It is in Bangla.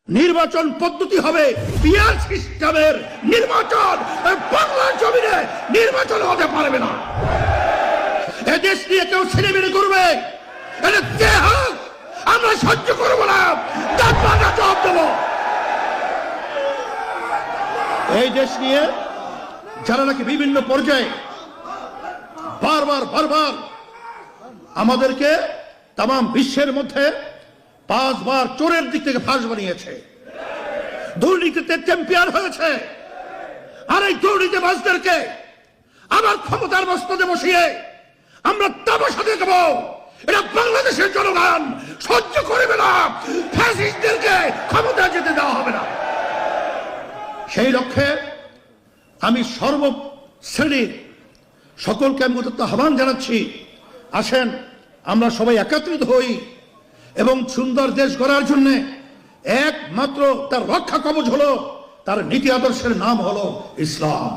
নির্বাচন পদ্ধতি হবে পিয়ার সিস্টেমের নির্বাচন। বাংলার জমিনে নির্বাচন হতে পারবে না। এদেশ নিয়ে কেউ ছেলেমেলে করবে, এটা যে হোক আমরা সহ্য করব না, তার পাল্টা জবাব দেব। এই দেশ নিয়ে যারা নাকি বিভিন্ন পর্যায়ে বারবার আমাদেরকে তাম বিশ্বের মধ্যে 5 বার চোরের দিক থেকে ফাঁস বানিয়েছে, দুর্নীতিতে চ্যাম্পিয়ন হয়েছে, আর এই দুর্নীতিবাজদেরকে আবার ক্ষমতার মস্তদে বসিয়ে আমরা তামাশা দেখব। এটা বাংলাদেশের জনগণ সহ্য করবে না, ফ্যাসিস্টদেরকে ক্ষমতা যেতে দেওয়া হবে না। সেই লক্ষ্যে আমি সর্বশ্রেণীর সকলকে আমি আহ্বান জানাচ্ছি, আসেন আমরা সবাই একত্রিত হই এবং সুন্দর দেশ গড়ার জন্য একমাত্র তার রক্ষা কবচ হলো তার নীতি আদর্শের নাম হলো ইসলাম।